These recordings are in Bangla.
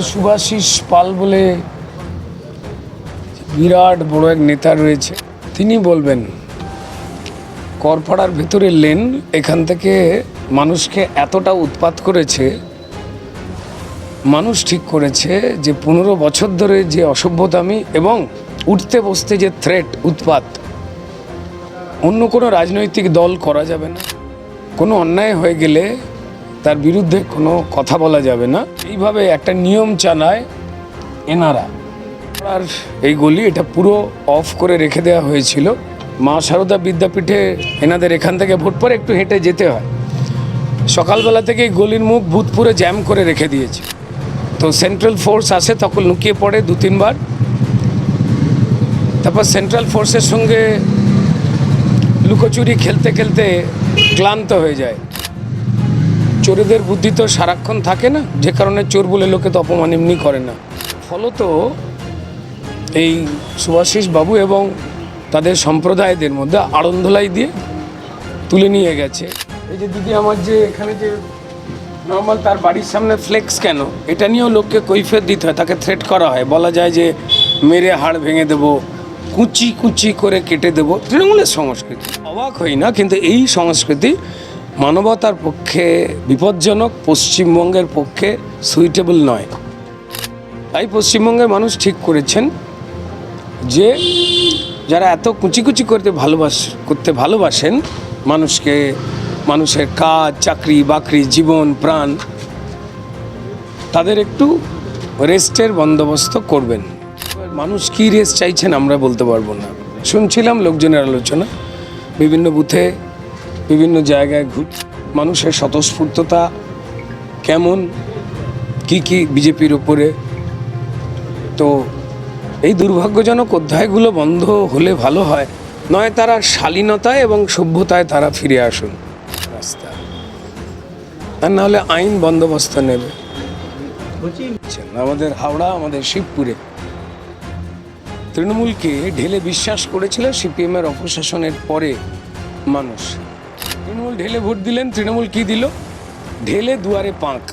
সুভাষিস পাল বলে বিরাট বড় এক নেতা রয়েছে, তিনি বলবেন করপাড়ার ভেতরে লেন এখান থেকে মানুষকে এতটা উৎপাত করেছে, মানুষ ঠিক করেছে যে 15 বছর ধরে যে অসভ্যতামি এবং উঠতে বসতে যে থ্রেট উৎপাত অন্য কোনো রাজনৈতিক দল করা যাবে না। কোনো অন্যায় হয়ে গেলে তার বিরুদ্ধে কোনো কথা বলা যাবে না। এইভাবে একটা নিয়ম চালায় এনারা। আর এই গলি এটা পুরো অফ করে রেখে দেওয়া হয়েছিল। মা সারদা বিদ্যাপীঠে এনাদের এখান থেকে ভোট পরে একটু হেঁটে যেতে হয়। সকালবেলা থেকে এই গলির মুখ ভূতপুরে জ্যাম করে রেখে দিয়েছে। তো সেন্ট্রাল ফোর্স আসে, তখন লুকিয়ে পড়ে 2-3 বার। তারপর সেন্ট্রাল ফোর্সের সঙ্গে লুকোচুরি খেলতে খেলতে ক্লান্ত হয়ে যায়। চোরেদের বুদ্ধি তো সারাক্ষণ থাকে না, যে কারণে চোর বলে লোকে তো অপমান এমনি করে না। ফলত এই সুভাষিস বাবু এবং তাদের সম্প্রদায়দের মধ্যে আড়ন্ধলাই দিয়ে তুলে নিয়ে গেছে। এই যে দিদি আমার যে এখানে যে নর্মাল তার বাড়ির সামনে ফ্লেক্স কেন, এটা নিয়েও লোককে কৈফিয়ত দিতে হয়, তাকে থ্রেট করা হয়, বলা যায় যে মেরে হাড় ভেঙে দেবো, কুচি কুচি করে কেটে দেবো। তৃণমূলের সংস্কৃতি অবাক হই না, কিন্তু এই সংস্কৃতি মানবতার পক্ষে বিপজ্জনক, পশ্চিমবঙ্গের পক্ষে সুইটেবল নয়। তাই পশ্চিমবঙ্গের মানুষ ঠিক করেছেন যে যারা এত কুচি কুচি করতে ভালোবাসেন মানুষকে, মানুষের কাজ, চাকরি বাকরি, জীবন প্রাণ, তাদের একটু রেস্টের বন্দোবস্ত করবেন। মানুষ কী রেস্ট চাইছেন আমরা বলতে পারবো না। শুনছিলাম লোকজনের আলোচনা, বিভিন্ন বুথে বিভিন্ন জায়গায় মানুষের স্বতঃস্ফূর্ততা কেমন, কি বিজেপির ওপরে। তো এই দুর্ভাগ্যজনক অধ্যায়গুলো বন্ধ হলে ভালো হয়, নয় তারা শালীনতায় এবং সভ্যতায় তারা ফিরে আসুন রাস্তা, আর নাহলে আইন বন্দোবস্ত নেবে। আমাদের হাওড়া, আমাদের শিবপুরে তৃণমূলকে ঢেলে বিশ্বাস করেছিল সিপিএমের অপশাসনের পরে মানুষ। তৃণমূল ঢেলে ভোট দিলেন, তৃণমূল কি দিল? ঢেলে দুয়ারে পাঁক,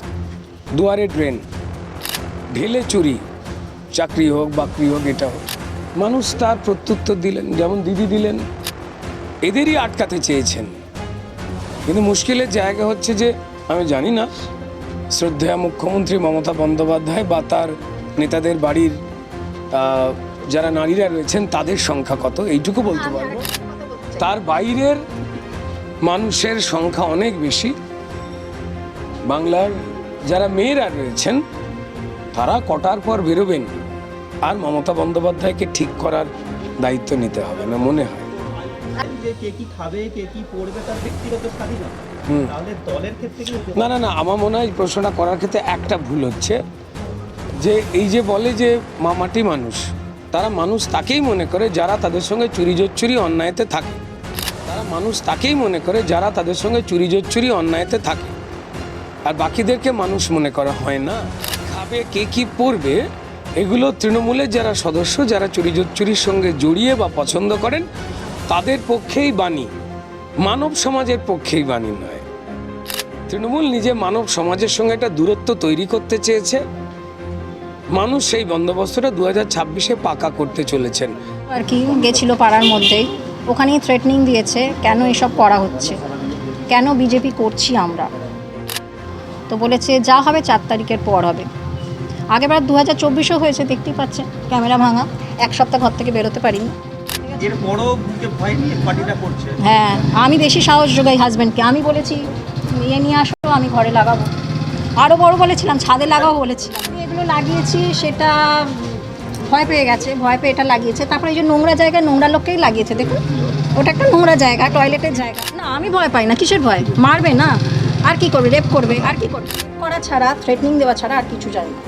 দুয়ারে ড্রেন, ঢেলে চুরি, চাকরি হোক বাকরি হোক এটা হোক। মানুষ তার প্রত্যুত্তর দিলেন, যেমন দিদি দিলেন। এদেরই আটকাতে চেয়েছেন, কিন্তু মুশকিলের জায়গা হচ্ছে যে আমি জানি না শ্রদ্ধেয় মুখ্যমন্ত্রী মমতা বন্দ্যোপাধ্যায় বা তার নেতাদের বাড়ির যারা নারীরা রয়েছেন তাদের সংখ্যা কত, এইটুকু বলতে পারবো। তার বাইরের মানুষের সংখ্যা অনেক বেশি। বাংলার যারা মেয়েরা রয়েছেন তারা কটার পর বেরোবেন, আর মমতা বন্দ্যোপাধ্যায়কে ঠিক করার দায়িত্ব নিতে হবে না মনে হয়। না, আমার মনে হয় প্রশ্নটা করার ক্ষেত্রে একটা ভুল হচ্ছে, যে এই যে বলে যে মামাটি মানুষ, তারা মানুষ তাকেই মনে করে যারা তাদের সঙ্গে চুরি জোচ্চুরি অন্যায়তে থাকে। তারা মানুষ তাকেই মনে করে যারা তাদের সঙ্গে চুরি জোচ্চুরি অন্যায়তে থাকে, আর বাকিদেরকে মানুষ মনে করা হয় না। খাবে, কে কি পড়বে, এগুলো তৃণমূলের যারা সদস্য, যারা চুরি জোচ্চুরির সঙ্গে জড়িয়ে বা পছন্দ করেন তাদের পক্ষেই বাণী, মানব সমাজের পক্ষেই বাণী নয়। তৃণমূল নিজে মানব সমাজের সঙ্গে একটা দূরত্ব তৈরি করতে চেয়েছে। মানুষ সেই বন্দোবস্তটা 2026-এ পাকা করতে চলেছেন। আর কি গেছিল পাড়ার মধ্যেই, ওখানেই থ্রেটনিং দিয়েছে, কেন এসব করা হচ্ছে, কেন বিজেপি করছি আমরা। তো বলেছে যা হবে 4 তারিখের পর হবে। আগেবার 2024-এও হয়েছে, দেখতেই পাচ্ছেন, ক্যামেরা ভাঙা, 1 সপ্তাহ ঘর থেকে বেরোতে পারিনি। হ্যাঁ, আমি বেশি সাহস যোগাই হাজব্যান্ডকে। আমি বলেছি নিয়ে আসো, আমি ঘরে লাগাবো। আরও বড় বলেছিলাম ছাদে লাগাবো বলেছিলাম। এগুলো লাগিয়েছি, সেটা ভয় পেয়ে গেছে, ভয় পেয়ে এটা লাগিয়েছে। তারপরে এই যে নোংরা জায়গায় নোংরা লোককেই লাগিয়েছে, দেখুন ওটা একটা নোংরা জায়গা, টয়লেটের জায়গা। না, আমি ভয় পাই না। কিসের ভয়? মারবে না, আর কি করবে? রেপ করবে, আর কি করবে? করা ছাড়া, থ্রেটনিং দেওয়া ছাড়া আর কিছু জানি না।